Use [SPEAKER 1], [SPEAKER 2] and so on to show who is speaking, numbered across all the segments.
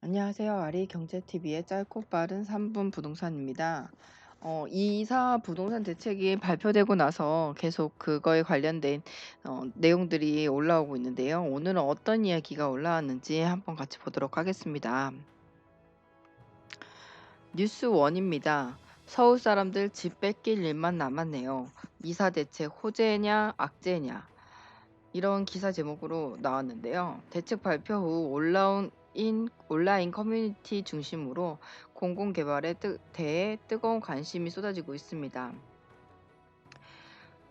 [SPEAKER 1] 안녕하세요. 아리경제TV의 짧고 빠른 3분 부동산입니다. 이사 부동산 대책이 발표되고 나서 계속 그거에 관련된 내용들이 올라오고 있는데요. 오늘은 어떤 이야기가 올라왔는지 한번 같이 보도록 하겠습니다. 뉴스 원입니다. 서울 사람들 집 뺏길 일만 남았네요. 이사 대책 호재냐 악재냐. 이런 기사 제목으로 나왔는데요. 대책 발표 후 온라인 커뮤니티 중심으로 공공개발에 대해 뜨거운 관심이 쏟아지고 있습니다.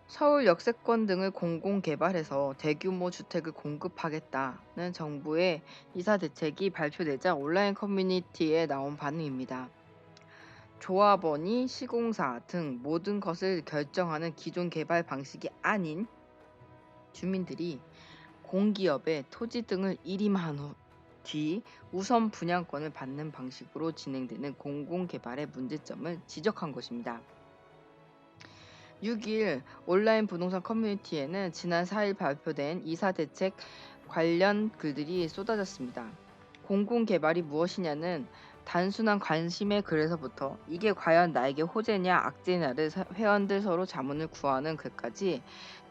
[SPEAKER 1] 서울 역세권 등을 공공개발해서 대규모 주택을 공급하겠다는 정부의 이사 대책이 발표되자 온라인 커뮤니티에 나온 반응입니다. 조합원이 시공사 등 모든 것을 결정하는 기존 개발 방식이 아닌 주민들이 공기업의 토지 등을 일임한 뒤 우선 분양권을 받는 방식으로 진행되는 공공개발의 문제점을 지적한 것입니다. 6일 온라인 부동산 커뮤니티에는 지난 4일 발표된 이사 대책 관련 글들이 쏟아졌습니다. 공공개발이 무엇이냐는 단순한 관심의 글에서부터 이게 과연 나에게 호재냐 악재냐를 회원들 서로 자문을 구하는 글까지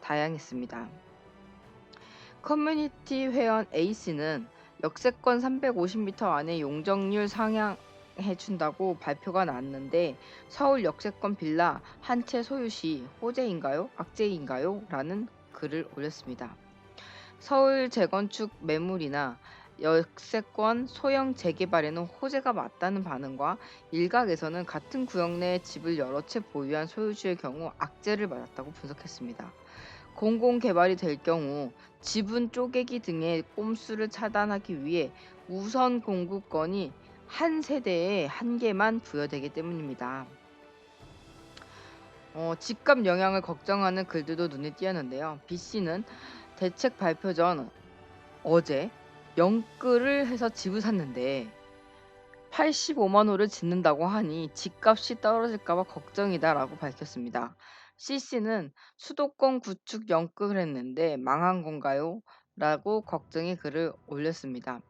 [SPEAKER 1] 다양했습니다. 커뮤니티 회원 A씨는 역세권 350m 안에 용적률 상향해준다고 발표가 났는데 서울 역세권 빌라 한 채 소유 시 호재인가요? 악재인가요? 라는 글을 올렸습니다. 서울 재건축 매물이나 역세권 소형 재개발에는 호재가 맞다는 반응과 일각에서는 같은 구역 내 집을 여러 채 보유한 소유주의 경우 악재를 맞았다고 분석했습니다. 공공개발이 될 경우 지분 쪼개기 등의 꼼수를 차단하기 위해 우선 공급권이 한 세대에 한 개만 부여되기 때문입니다. 집값 영향을 걱정하는 글들도 눈에 띄었는데요. B씨는 대책 발표 전 어제 영끌을 해서 집을 샀는데 85만 호를 짓는다고 하니 집값이 떨어질까 봐 걱정이다라고 밝혔습니다. C씨는 수도권 구축 연극을 했는데 망한 건가요? 라고 걱정의 글을 올렸습니다.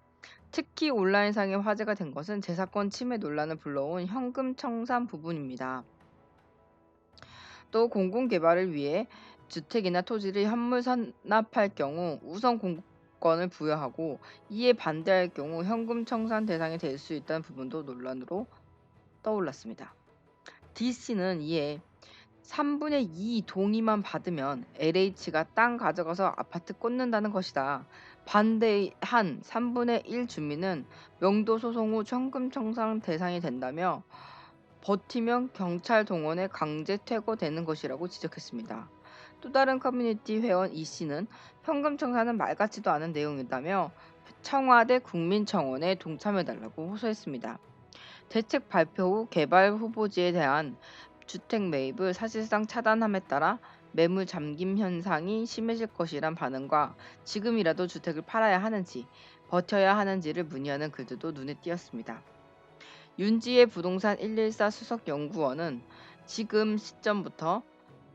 [SPEAKER 1] 특히 온라인상에 화제가 된 것은 재산권 침해 논란을 불러온 현금 청산 부분입니다. 또 공공개발을 위해 주택이나 토지를 현물 산납할 경우 우선 공급권을 부여하고 이에 반대할 경우 현금 청산 대상이 될 수 있다는 부분도 논란으로 떠올랐습니다. D씨는 이에 3분의 2 동의만 받으면 LH가 땅 가져가서 아파트 꽂는다는 것이다. 반대한 3분의 1 주민은 명도 소송 후 현금 청산 대상이 된다며 버티면 경찰 동원에 강제 퇴거되는 것이라고 지적했습니다. 또 다른 커뮤니티 회원 E씨는 현금 청산은 말 같지도 않은 내용이다며 청와대 국민청원에 동참해달라고 호소했습니다. 대책 발표 후 개발 후보지에 대한 주택 매입을 사실상 차단함에 따라 매물 잠김 현상이 심해질 것이란 반응과 지금이라도 주택을 팔아야 하는지 버텨야 하는지를 문의하는 글들도 눈에 띄었습니다. 윤지혜 부동산 114 수석연구원은 지금 시점부터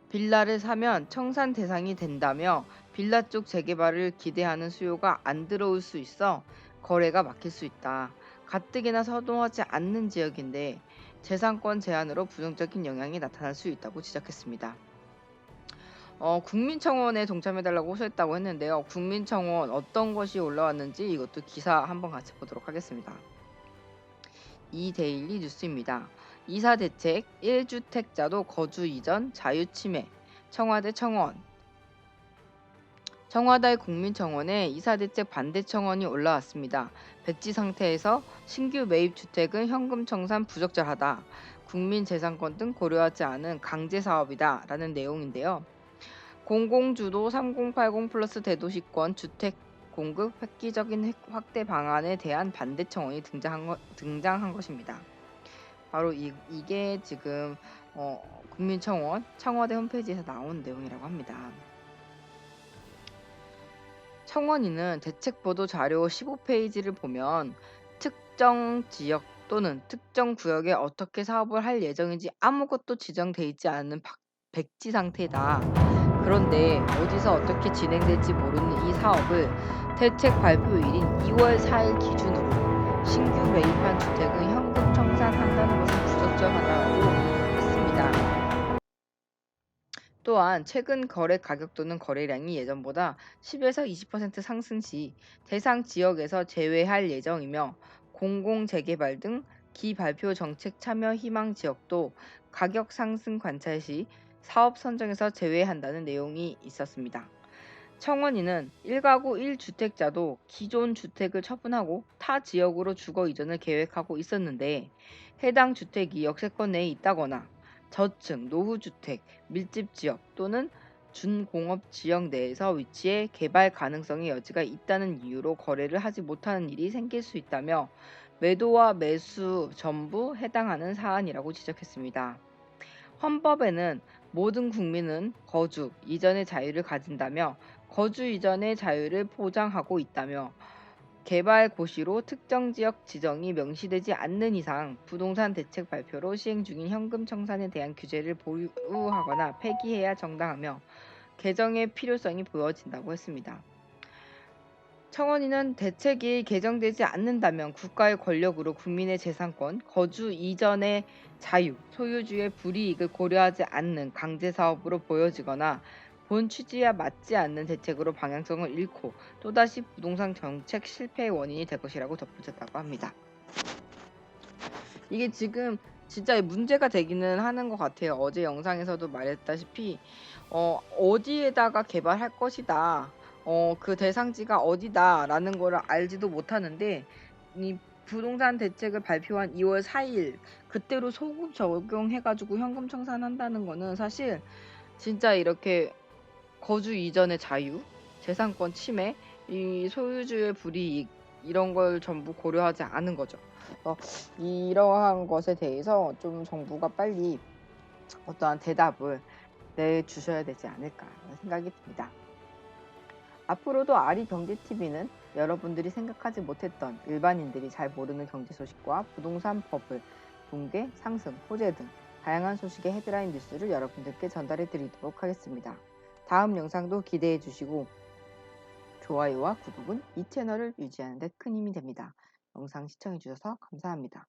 [SPEAKER 1] 빌라를 사면 청산 대상이 된다며 빌라 쪽 재개발을 기대하는 수요가 안 들어올 수 있어 거래가 막힐 수 있다. 가뜩이나 선호하지 않는 지역인데 재산권 제한으로 부정적인 영향이 나타날 수 있다고 지적했습니다. 국민청원에 동참해달라고 호소했다고 했는데요. 국민청원 어떤 것이 올라왔는지 이것도 기사 한번 같이 보도록 하겠습니다. 이데일리 뉴스입니다. 이사 대책 1주택자도 거주 이전 자유침해 청와대 청원 청와대 국민청원에 이사대책 반대 청원이 올라왔습니다. 백지 상태에서 신규 매입 주택은 현금 청산 부적절하다. 국민재산권 등 고려하지 않은 강제사업이다. 라는 내용인데요. 공공주도 3080 플러스 대도시권 주택 공급 획기적인 확대 방안에 대한 반대 청원이 등장한 것입니다. 바로 이게 지금 국민청원 청와대 홈페이지에서 나온 내용이라고 합니다. 청원인은 대책보도 자료 15페이지를 보면 특정 지역 또는 특정 구역에 어떻게 사업을 할 예정인지 아무것도 지정돼 있지 않은 백지 상태다. 그런데 어디서 어떻게 진행될지 모르는 이 사업을 대책 발표일인 2월 4일 기준으로 신규 매입한 주택은 현금 청산한다는 것을 부적절하다고 했습니다. 또한 최근 거래 가격 또는 거래량이 예전보다 10에서 20% 상승 시 대상 지역에서 제외할 예정이며 공공 재개발 등 기발표 정책 참여 희망 지역도 가격 상승 관찰 시 사업 선정에서 제외한다는 내용이 있었습니다. 청원인은 1가구 1주택자도 기존 주택을 처분하고 타 지역으로 주거 이전을 계획하고 있었는데 해당 주택이 역세권 내에 있다거나 저층, 노후주택, 밀집 지역 또는 준공업 지역 내에서 위치해 개발 가능성의 여지가 있다는 이유로 거래를 하지 못하는 일이 생길 수 있다며 매도와 매수 전부 해당하는 사안이라고 지적했습니다. 헌법에는 모든 국민은 거주 이전의 자유를 가진다며 거주 이전의 자유를 보장하고 있다며 개발 고시로 특정 지역 지정이 명시되지 않는 이상 부동산 대책 발표로 시행 중인 현금 청산에 대한 규제를 보류하거나 폐기해야 정당하며 개정의 필요성이 보여진다고 했습니다. 청원인은 대책이 개정되지 않는다면 국가의 권력으로 국민의 재산권, 거주 이전의 자유, 소유주의 불이익을 고려하지 않는 강제사업으로 보여지거나 본 취지와 맞지 않는 대책으로 방향성을 잃고 또다시 부동산 정책 실패의 원인이 될 것이라고 덧붙였다고 합니다. 이게 지금 진짜 문제가 되기는 하는 것 같아요. 어제 영상에서도 말했다시피 어디에다가 개발할 것이다. 그 대상지가 어디다라는 거를 알지도 못하는데 이 부동산 대책을 발표한 2월 4일 그때로 소급 적용해가지고 현금 청산한다는 거는 사실 진짜 이렇게 거주 이전의 자유, 재산권 침해, 이 소유주의 불이익 이런 걸 전부 고려하지 않은 거죠. 이러한 것에 대해서 좀 정부가 빨리 어떠한 대답을 내주셔야 되지 않을까 생각이 듭니다. 앞으로도 아리 경제TV는 여러분들이 생각하지 못했던 일반인들이 잘 모르는 경제 소식과 부동산 버블, 붕괴, 상승, 호재 등 다양한 소식의 헤드라인 뉴스를 여러분들께 전달해 드리도록 하겠습니다. 다음 영상도 기대해 주시고 좋아요와 구독은 이 채널을 유지하는 데 큰 힘이 됩니다. 영상 시청해 주셔서 감사합니다.